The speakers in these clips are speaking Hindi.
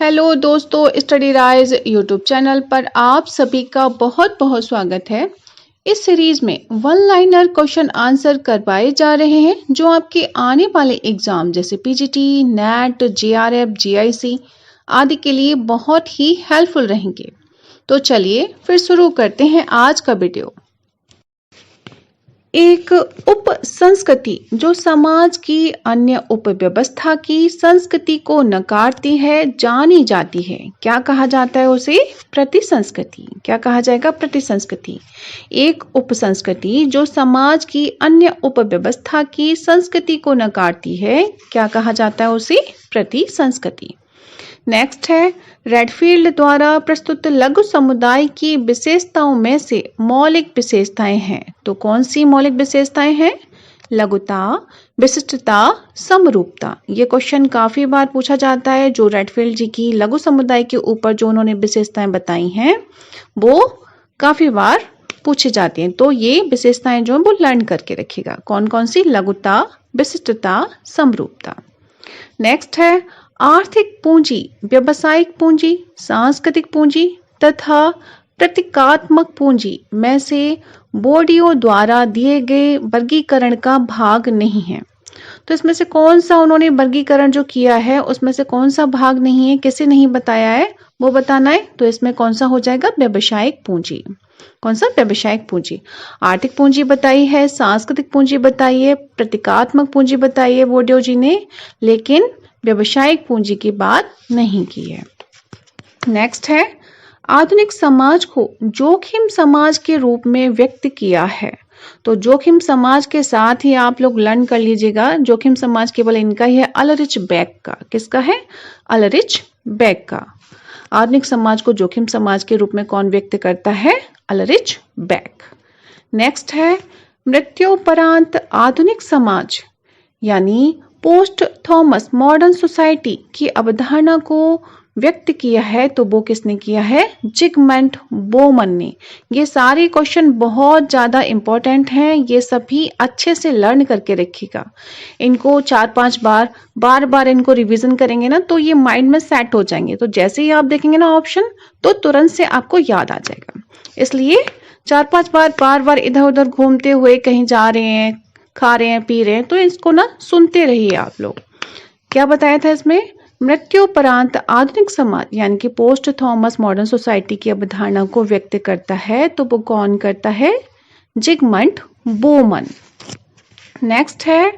हेलो दोस्तों, स्टडी राइज यूट्यूब चैनल पर आप सभी का बहुत बहुत स्वागत है। इस सीरीज में वन लाइनर क्वेश्चन आंसर करवाए जा रहे हैं जो आपके आने वाले एग्जाम जैसे पीजीटी, नेट, जेआरएफ, जीआईसी आदि के लिए बहुत ही हेल्पफुल रहेंगे। तो चलिए फिर शुरू करते हैं आज का वीडियो। एक उप संस्कृति जो समाज की अन्य उपव्यवस्था की संस्कृति को नकारती है, जानी जाती है। क्या कहा जाता है उसे? प्रतिसंस्कृति। क्या कहा जाएगा? प्रतिसंस्कृति। एक उप संस्कृति जो समाज की अन्य उपव्यवस्था की संस्कृति को नकारती है, क्या कहा जाता है उसे? प्रतिसंस्कृति। नेक्स्ट है, रेडफील्ड द्वारा प्रस्तुत लघु समुदाय की विशेषताओं में से मौलिक विशेषताएं हैं। तो कौन सी मौलिक विशेषताएं हैं? लघुता, विशिष्टता, समरूपता। ये क्वेश्चन काफी बार पूछा जाता है। जो रेडफील्ड जी की लघु समुदाय के ऊपर जो उन्होंने विशेषताएं बताई हैं वो काफी बार पूछी जाती हैं। तो ये विशेषताएं जो वो लर्न करके रखिएगा। कौन कौन सी? लघुता, विशिष्टता, समरूपता। नेक्स्ट है, आर्थिक पूंजी, व्यावसायिक पूंजी, सांस्कृतिक पूंजी तथा प्रतीकात्मक पूंजी में से बोर्डियो द्वारा दिए गए वर्गीकरण का भाग नहीं है। तो इसमें से कौन सा उन्होंने वर्गीकरण जो किया है उसमें से कौन सा भाग नहीं है, किसे नहीं बताया है, वो बताना है। तो इसमें कौन सा हो जाएगा? व्यावसायिक पूंजी। कौन सा? व्यावसायिक पूंजी। आर्थिक पूंजी बताई है, सांस्कृतिक पूंजी बताई है, प्रतीकात्मक पूंजी बताई है बोर्डियो जी ने, लेकिन व्यावसायिक पूंजी की बात नहीं की है। नेक्स्ट है, आधुनिक समाज को जोखिम समाज के रूप में व्यक्त किया है। तो जोखिम समाज के साथ ही आप लोग लर्न कर लीजिएगा। जोखिम समाज केवल इनका ही है, अल्रिच बेक का। किसका है? अल्रिच बेक का। आधुनिक समाज को जोखिम समाज के रूप में कौन व्यक्त करता है? अल्रिच बेक। नेक्स्ट है, मृत्युपरांत आधुनिक समाज यानी पोस्ट थॉमस मॉडर्न सोसाइटी की अवधारणा को व्यक्त किया है। तो वो किसने किया है? जिगमंड बोमन ने। ये सारे क्वेश्चन बहुत ज्यादा इंपॉर्टेंट हैं। ये सभी अच्छे से लर्न करके रखिएगा। इनको 4-5 बार बार इनको रिवीजन करेंगे ना तो ये माइंड में सेट हो जाएंगे। तो जैसे ही आप देखेंगे ना ऑप्शन तो तुरंत से आपको याद आ जाएगा। इसलिए 4-5 बार इधर उधर घूमते हुए कहीं जा रहे हैं, खा रहे हैं, पी रहे हैं, तो इसको ना सुनते रहिए आप लोग। क्या बताया था इसमें? मृत्युपरांत आधुनिक समाज यानी कि पोस्ट थॉमस मॉडर्न सोसाइटी की अवधारणा को व्यक्त करता है। तो वो कौन करता है? जिगमंड बोमन। नेक्स्ट है,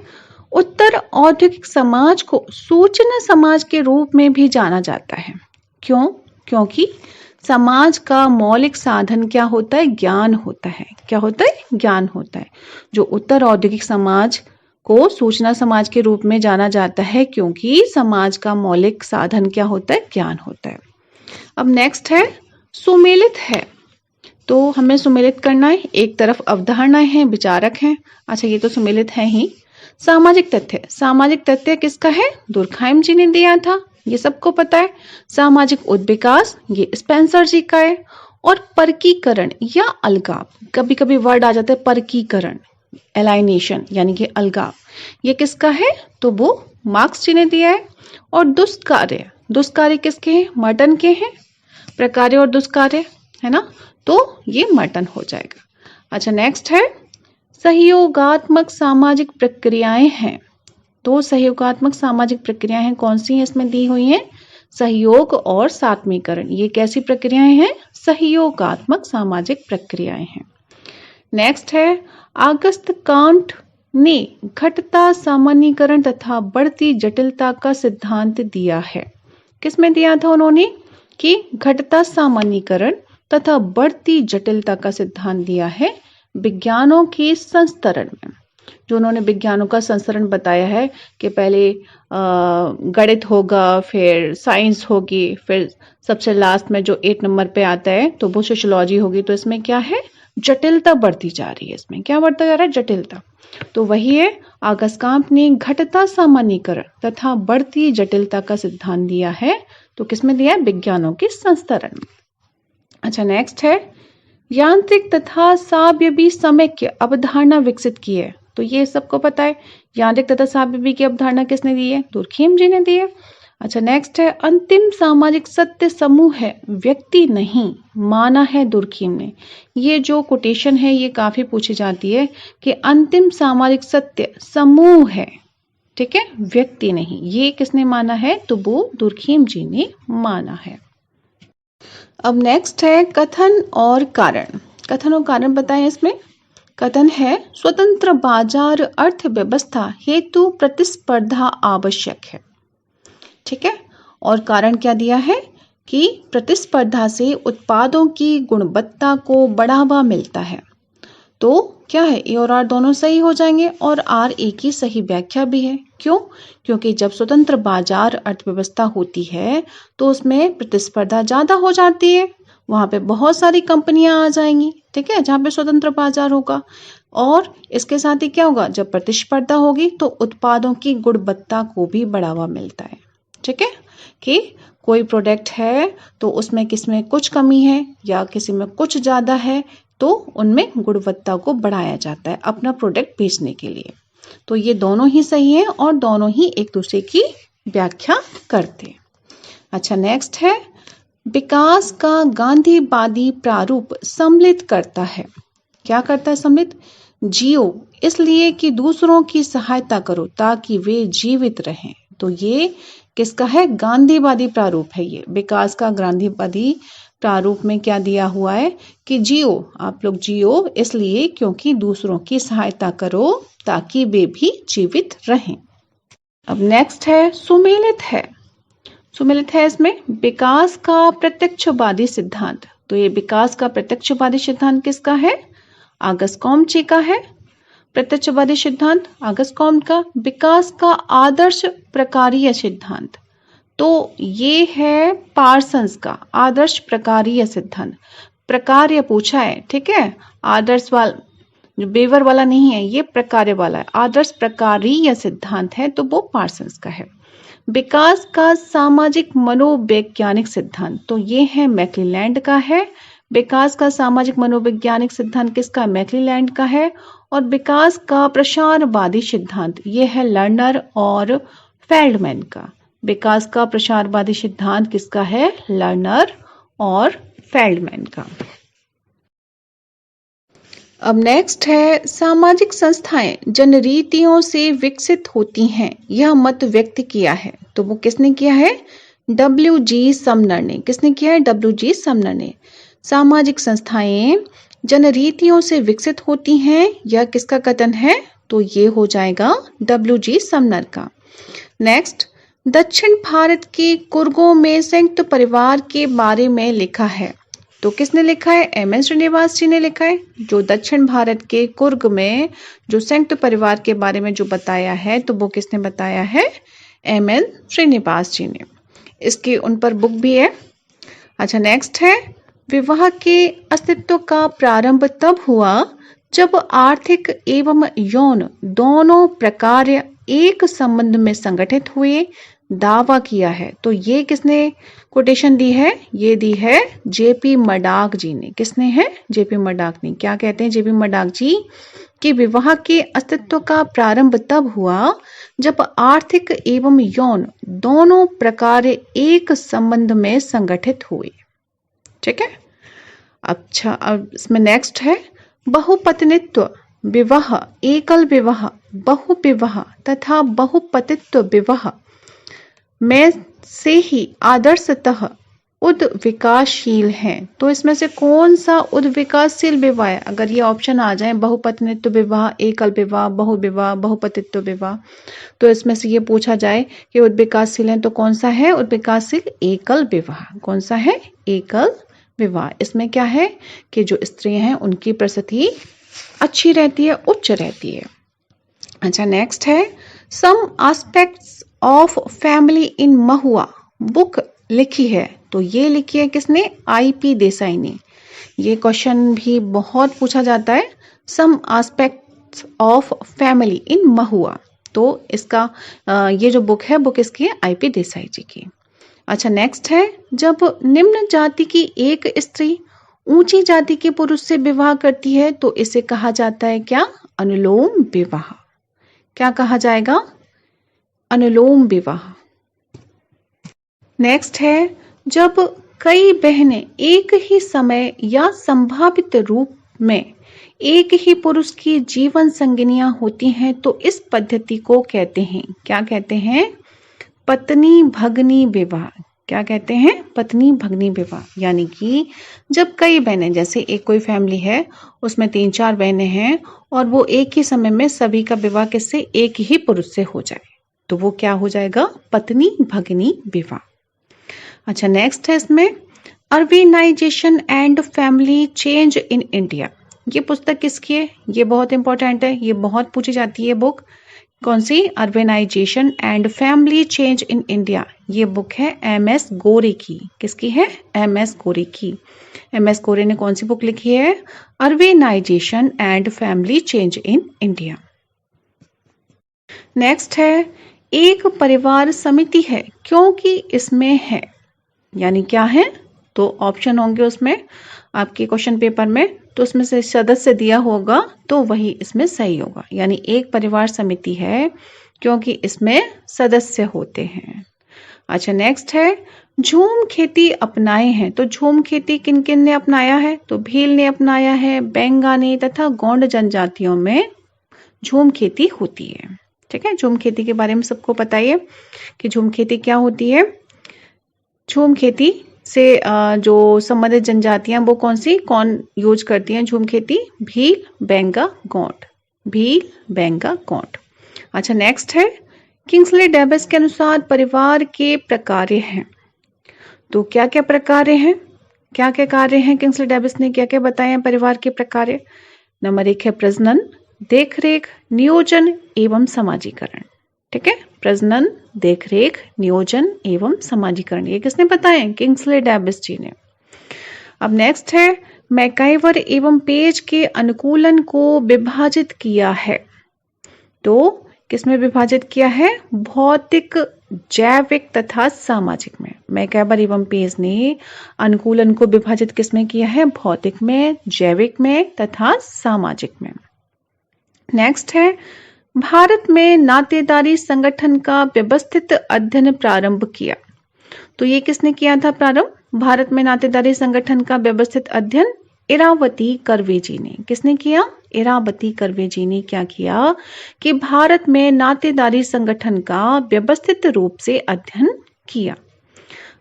उत्तर औद्योगिक समाज को सूचना समाज के रूप में भी जाना जाता है। क्यों? क्योंकि समाज का मौलिक साधन क्या होता है? ज्ञान होता है। क्या होता है? ज्ञान होता है। जो उत्तर औद्योगिक समाज को सूचना समाज के रूप में जाना जाता है क्योंकि समाज का मौलिक साधन क्या होता है? ज्ञान होता है। अब नेक्स्ट है, सुमेलित है। तो हमें सुमेलित करना है। एक तरफ अवधारणाएं हैं, विचारक हैं। अच्छा, ये तो सुमेलित है ही। सामाजिक तथ्य। सामाजिक तथ्य किसका है? दुर्खाइम जी ने दिया था, ये सबको पता है। सामाजिक उद्विकास, ये स्पेंसर जी का है। और परकीकरण या अलगाव, कभी कभी वर्ड आ जाता है परकीकरण, एलाइनेशन यानी कि अलगाव, ये किसका है? तो वो मार्क्स जी ने दिया है। और दुष्कार्य, दुष्कार्य किसके हैं? मर्टन के हैं। प्रकार्य और दुष्कार्य है ना, तो ये मर्टन हो जाएगा। अच्छा, नेक्स्ट है, सहयोगात्मक सामाजिक प्रक्रियाएं हैं। तो सहयोगात्मक सामाजिक प्रक्रियाएं हैं, कौन सी हैं इसमें दी हुई हैं? सहयोग और सात्मीकरण। ये कैसी प्रक्रियाएं हैं? सहयोगात्मक सामाजिक प्रक्रियाएं हैं। नेक्स्ट है, ऑगस्ट कांट ने घटता सामान्यीकरण तथा बढ़ती जटिलता का सिद्धांत दिया है। किसमें दिया था उन्होंने? कि घटता सामान्यीकरण तथा बढ़ती जटिलता का सिद्धांत दिया है विज्ञानों के संस्तरण में। जो उन्होंने विज्ञानों का संस्करण बताया है कि पहले गणित होगा, फिर साइंस होगी, फिर सबसे लास्ट में जो 8 नंबर पे आता है तो वो सोशियोलॉजी होगी। तो इसमें क्या है? जटिलता बढ़ती जा रही है। इसमें क्या बढ़ता जा रहा है? जटिलता। तो वही है, ऑगस्ट कांट ने घटता सामान्यीकरण तथा बढ़ती जटिलता का सिद्धांत दिया है। तो किसमें दिया है? विज्ञानों के संस्तरण में। अच्छा, नेक्स्ट है, यांत्रिक तथा सावयवी समेक्य अवधारणा विकसित की है। तो ये सबको पता है। यांत्रिक तथा सावयवी की अवधारणा किसने दी है? दुर्खिम जी ने दी है। अच्छा नेक्स्ट है, अंतिम सामाजिक सत्य समूह है, व्यक्ति नहीं, माना है दुर्खीम ने। ये जो कोटेशन है ये काफी पूछी जाती है कि अंतिम सामाजिक सत्य समूह है, ठीक है, व्यक्ति नहीं। ये किसने माना है? तो वो दुर्खीम जी ने माना है। अब नेक्स्ट है कथन और कारण। कथन और कारण बताएं इसमें। कथन है, स्वतंत्र बाजार अर्थव्यवस्था हेतु प्रतिस्पर्धा आवश्यक है, ठीक है। और कारण क्या दिया है कि प्रतिस्पर्धा से उत्पादों की गुणवत्ता को बढ़ावा मिलता है। तो क्या है, ए और आर दोनों सही हो जाएंगे और आर ए की सही व्याख्या भी है। क्यों? क्योंकि जब स्वतंत्र बाजार अर्थव्यवस्था होती है तो उसमें प्रतिस्पर्धा ज्यादा हो जाती है, वहां पे बहुत सारी कंपनियां आ जाएंगी, ठीक है, जहां पे स्वतंत्र बाजार होगा। और इसके साथ ही क्या होगा, जब प्रतिस्पर्धा होगी तो उत्पादों की गुणवत्ता को भी बढ़ावा मिलता है, ठीक है, कि कोई प्रोडक्ट है तो उसमें किसमें कुछ कमी है या किसी में कुछ ज्यादा है, तो उनमें गुणवत्ता को बढ़ाया जाता है अपना प्रोडक्ट बेचने के लिए। तो ये दोनों ही सही है और दोनों ही एक दूसरे की व्याख्या करते हैं। अच्छा नेक्स्ट है, विकास का गांधीवादी प्रारूप सम्मिलित करता है। क्या करता है सम्मिलित? जियो इसलिए कि दूसरों की सहायता करो ताकि वे जीवित रहें। तो ये किसका है? गांधीवादी प्रारूप है। ये विकास का गांधीवादी प्रारूप में क्या दिया हुआ है कि जियो, आप लोग जियो इसलिए क्योंकि दूसरों की सहायता करो ताकि वे भी जीवित रहें। अब नेक्स्ट है सुमेलित है। सुमेलित है इसमें विकास का प्रत्यक्षवादी सिद्धांत। तो ये विकास का प्रत्यक्षवादी सिद्धांत किसका है? आगस्कॉम्ची का है। प्रत्यक्षवादी सिद्धांत आगस्कॉम्ट का। विकास का आदर्श प्रकारीय सिद्धांत, तो ये है पार्सन्स का आदर्श प्रकारीय सिद्धांत। प्रकार्य पूछा है, ठीक है, आदर्श वाला जो बेवर वाला नहीं है, ये प्रकार्य वाला है। आदर्श प्रकारीय सिद्धांत है तो वो पार्सन्स का है। विकास का सामाजिक मनोवैज्ञानिक सिद्धांत, तो ये है मैक्लीलैंड का है। विकास का सामाजिक मनोवैज्ञानिक सिद्धांत किसका? मैक्लीलैंड का है। और विकास का प्रसारवादी सिद्धांत ये है लर्नर और फेल्डमैन का। विकास का प्रसारवादी सिद्धांत किसका है? लर्नर और फेल्डमैन का। अब नेक्स्ट है सामाजिक संस्थाएं जनरीतियों से विकसित होती हैं, यह मत व्यक्त किया है। तो वो किसने किया है? W.G. समनर ने। किसने किया है? W.G. समनर ने। सामाजिक संस्थाएं जनरीतियों से विकसित होती हैं, यह किसका कथन है? तो ये हो जाएगा W.G. समनर का। नेक्स्ट, दक्षिण भारत के कुर्गों में संयुक्त परिवार के बारे में लिखा है। तो किसने लिखा है? M.N. श्रीनिवास जी ने लिखा है। जो दक्षिण भारत के कुर्ग में जो संयुक्त परिवार के बारे में जो बताया है, तो वो किसने बताया है? M.N. श्रीनिवास जी ने। इसकी उन पर बुक भी है। अच्छा नेक्स्ट है, विवाह के अस्तित्व का प्रारंभ तब हुआ जब आर्थिक एवं यौन दोनों प्रकार एक संबंध में संगठित हुए, दावा किया है। तो ये किसने कोटेशन दी है? ये दी है जेपी मडाक जी ने। किसने है? जेपी मडाक ने। क्या कहते हैं जेपी मडाक जी? कि विवाह के अस्तित्व का प्रारंभ तब हुआ जब आर्थिक एवं यौन दोनों प्रकार एक संबंध में संगठित हुए, ठीक है। अच्छा अब इसमें नेक्स्ट है बहुपत्नित्व विवाह, एकल विवाह, बहुविवाह तथा बहुपतित्व विवाह में से ही आदर्शतः उद्विकासशील हैं। तो इसमें से कौन सा उद्विकासशील विवाह है? अगर ये ऑप्शन आ जाए बहुपत्नित्व विवाह, एकल विवाह, बहुविवाह, बहुपतित्व विवाह, तो इसमें से ये पूछा जाए कि उद्विकासशील है तो कौन सा है? उद्विकासशील एकल विवाह। कौन सा है? एकल विवाह। इसमें क्या है कि जो स्त्रियां हैं उनकी प्रसूति अच्छी रहती है, उच्च रहती है। अच्छा नेक्स्ट है some aspects of family in Mahua book लिखी है। तो ये लिखी है किसने? IP देसाई ने। ये क्वेश्चन भी बहुत पूछा जाता है, some aspects of family in महुआ। तो इसका ये जो बुक है, बुक इसकी है IP देसाई जी की। अच्छा नेक्स्ट है जब निम्न जाति की एक स्त्री ऊंची जाति के पुरुष से विवाह करती है तो इसे कहा जाता है क्या? अनुलोम विवाह। क्या कहा जाएगा? अनुलोम विवाह। नेक्स्ट है, जब कई बहनें एक ही समय या संभावित रूप में एक ही पुरुष की जीवन संगिनियां होती हैं तो इस पद्धति को कहते हैं, क्या कहते हैं? पत्नी भगनी विवाह। क्या कहते हैं? पत्नी भगनी विवाह। यानी कि जब कई बहनें, जैसे एक कोई फैमिली है उसमें 3-4 बहनें हैं और वो एक ही समय में सभी का विवाह किससे? एक ही पुरुष से हो जाए तो वो क्या हो जाएगा? पत्नी भगनी विवाह। अच्छा, नेक्स्ट है इसमें urbanisation and family change in India. ये पुस्तक किसकी है? ये बहुत इंपॉर्टेंट है, ये बहुत पूछी जाती है बुक। कौन सी? Urbanization and family change in India. ये बुक है एम.एस. गोरे की। किसकी है? एम.एस. गोरे की। एम.एस. गोरे ने कौन सी बुक लिखी है? Urbanisation and family change in India. Next है, एक परिवार समिति है क्योंकि इसमें है, यानी क्या है? तो ऑप्शन होंगे उसमें आपके क्वेश्चन पेपर में, तो उसमें से सदस्य दिया होगा तो वही इसमें सही होगा। यानी एक परिवार समिति है क्योंकि इसमें सदस्य होते हैं। अच्छा, नेक्स्ट है, झूम खेती अपनाए हैं। तो झूम खेती किन किन ने अपनाया है? तो भील ने अपनाया है, बेंगा ने तथा गोंड जनजातियों में झूम खेती होती है। ठीक है, झूम खेती के बारे में सबको पता ही है कि झूम खेती क्या होती है। झूम खेती से जो संबंधित जनजातियां वो कौन यूज करती हैं झूम खेती? भील, बेंगा, गोंड। भील, बेंगा, गोंड। अच्छा, नेक्स्ट है, किंग्सले डेविस के अनुसार परिवार के प्रकार्य हैं। तो क्या क्या प्रकार्य हैं? क्या क्या कार्य हैं? किंग्सले डेविस ने क्या क्या बताए हैं परिवार के प्रकार्य? नंबर 1 है प्रजनन, देखरेख, नियोजन एवं समाजीकरण। ठीक है, प्रजनन, देखरेख, नियोजन एवं समाजीकरण। ये किसने बताए? किंग्सले डेविस जी ने। अब नेक्स्ट है, मैकाइवर एवं पेज के अनुकूलन को विभाजित किया है। तो किसमें विभाजित किया है? भौतिक, जैविक तथा सामाजिक में। मैकाइवर एवं पेज ने अनुकूलन को विभाजित किसमें किया है? भौतिक में, जैविक में तथा सामाजिक में। नेक्स्ट है, भारत में नातेदारी संगठन का व्यवस्थित अध्ययन प्रारंभ किया। तो ये किसने किया था प्रारंभ? भारत में नातेदारी संगठन का व्यवस्थित अध्ययन इरावती कर्वे जी ने। किसने किया? इरावती कर्वे जी ने क्या किया कि भारत में नातेदारी संगठन का व्यवस्थित रूप से अध्ययन किया।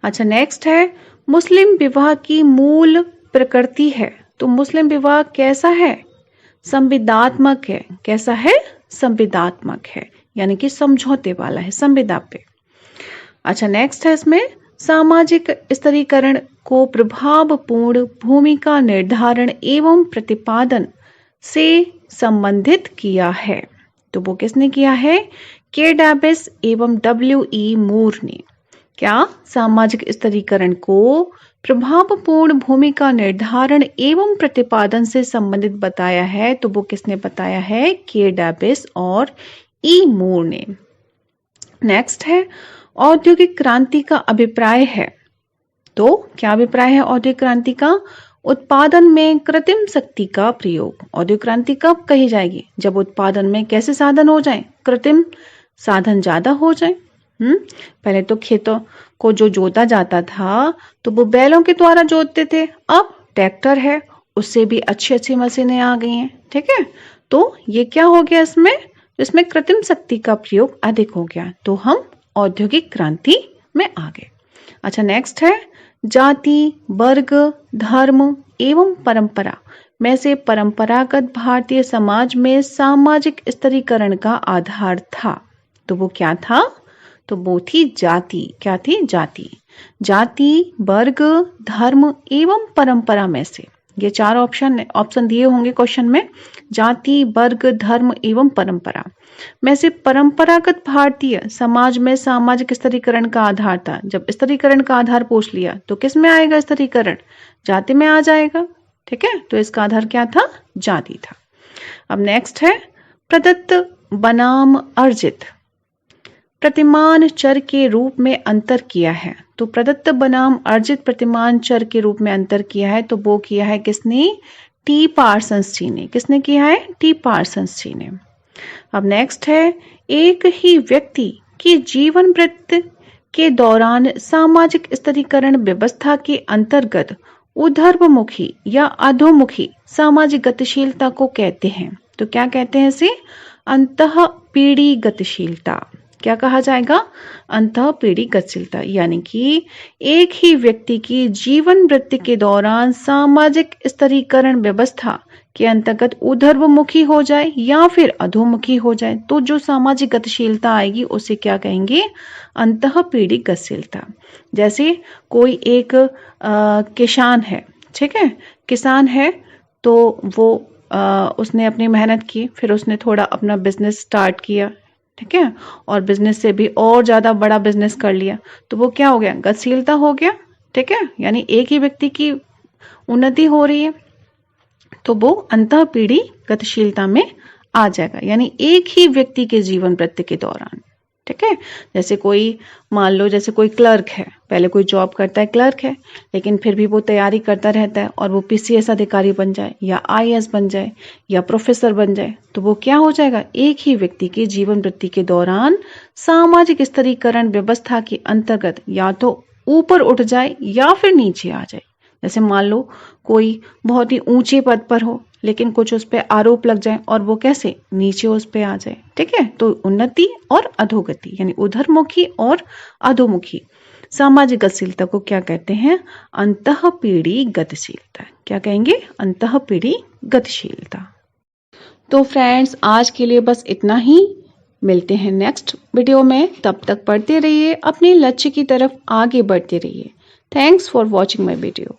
अच्छा, नेक्स्ट है, मुस्लिम विवाह की मूल प्रकृति है। तो मुस्लिम विवाह कैसा है? संविदात्मक है। कैसा है? संविदात्मक है, यानी कि समझौते वाला है, संविदा पे। अच्छा, नेक्स्ट है इसमें सामाजिक स्तरीकरण को प्रभावपूर्ण भूमिका निर्धारण एवं प्रतिपादन से संबंधित किया है। तो वो किसने किया है? के डेविस एवं W.E. मूर ने। क्या? सामाजिक स्तरीकरण को प्रभावपूर्ण भूमिका निर्धारण एवं प्रतिपादन से संबंधित बताया है। तो वो किसने बताया है? के डेविस और ई मूर ने। नेक्स्ट है, औद्योगिक क्रांति का अभिप्राय है। तो क्या अभिप्राय है औद्योगिक क्रांति का? उत्पादन में कृत्रिम शक्ति का प्रयोग। औद्योगिक क्रांति कब कही जाएगी? जब उत्पादन में कैसे साधन हो जाए? कृत्रिम साधन ज्यादा हो जाए। पहले तो खेतों को जो जोता जाता था तो वो बैलों के द्वारा जोतते थे, अब ट्रैक्टर है, उससे भी अच्छी अच्छी मशीनें आ गई हैं। ठीक है, तो ये क्या हो गया इसमें कृत्रिम शक्ति का प्रयोग अधिक हो गया, तो हम औद्योगिक क्रांति में आ गए। अच्छा, नेक्स्ट है, जाति, वर्ग, धर्म एवं परंपरा में से परंपरागत भारतीय समाज में सामाजिक स्तरीकरण का आधार था। तो वो क्या था? तो वो थी जाति। क्या थी? जाति। जाति, वर्ग, धर्म एवं परंपरा में से, ये 4 ऑप्शन दिए होंगे क्वेश्चन में। जाति, वर्ग, धर्म एवं परंपरा में से परंपरागत भारतीय समाज में सामाजिक स्तरीकरण का आधार था। जब स्तरीकरण का आधार पूछ लिया तो किस में आएगा स्तरीकरण? जाति में आ जाएगा। ठीक है, तो इसका आधार क्या था? जाति था। अब नेक्स्ट है, प्रदत्त बनाम अर्जित प्रतिमान चर के रूप में अंतर किया है। तो प्रदत्त बनाम अर्जित प्रतिमान चर के रूप में अंतर किया है, तो वो किया है किसने? टी पार्सन्स जी ने। किसने किया है? टी पार्सन्स जी ने। अब नेक्स्ट है, एक ही व्यक्ति की जीवन वृत्त के दौरान सामाजिक स्थिरीकरण व्यवस्था के अंतर्गत ऊर्ध्वमुखी या अधोमुखी सामाजिक गतिशीलता को कहते हैं। तो क्या कहते हैं इसे? अंतःपीढ़ी गतिशीलता। क्या कहा जाएगा? अंतःपीढ़ी गतिशीलता, यानी कि एक ही व्यक्ति की जीवन वृत्ति के दौरान सामाजिक स्थिरीकरण व्यवस्था के अंतर्गत ऊर्ध्वमुखी हो जाए या फिर अधोमुखी हो जाए, तो जो सामाजिक गतिशीलता आएगी उसे क्या कहेंगे? अंतःपीढ़ी गतिशीलता। जैसे कोई एक किसान है, ठीक है, किसान है तो वो उसने अपनी मेहनत की, फिर उसने थोड़ा अपना बिजनेस स्टार्ट किया, ठीक है, और बिजनेस से भी और ज्यादा बड़ा बिजनेस कर लिया, तो वो क्या हो गया? गतिशीलता हो गया, ठीक है, यानी एक ही व्यक्ति की उन्नति हो रही है तो वो अंतःपीढ़ी गतिशीलता में आ जाएगा, यानी एक ही व्यक्ति के जीवन वृत्ति के दौरान, ठीक है। जैसे कोई मान लो, जैसे कोई क्लर्क है, पहले कोई जॉब करता है, क्लर्क है, लेकिन फिर भी वो तैयारी करता रहता है और वो पीसीएस अधिकारी बन जाए या आईएएस बन जाए या प्रोफेसर बन जाए, तो वो क्या हो जाएगा? एक ही व्यक्ति के जीवन वृत्ति के दौरान सामाजिक स्थिरीकरण व्यवस्था के अंतर्गत या तो ऊपर उठ जाए या फिर नीचे आ जाए। जैसे मान लो कोई बहुत ही ऊंचे पद पर हो, लेकिन कुछ उस पर आरोप लग जाए और वो कैसे? नीचे उस पे आ जाए, ठीक है। तो उन्नति और अधोगति, यानी ऊर्ध्वमुखी और अधोमुखी सामाजिक गतिशीलता को क्या कहते हैं? अंतःपीढ़ी गतिशीलता। क्या कहेंगे? अंतःपीढ़ी गतिशीलता। तो फ्रेंड्स, आज के लिए बस इतना ही। मिलते हैं नेक्स्ट वीडियो में। तब तक पढ़ते रहिए, अपने लक्ष्य की तरफ आगे बढ़ते रहिए। Thanks for watching my video.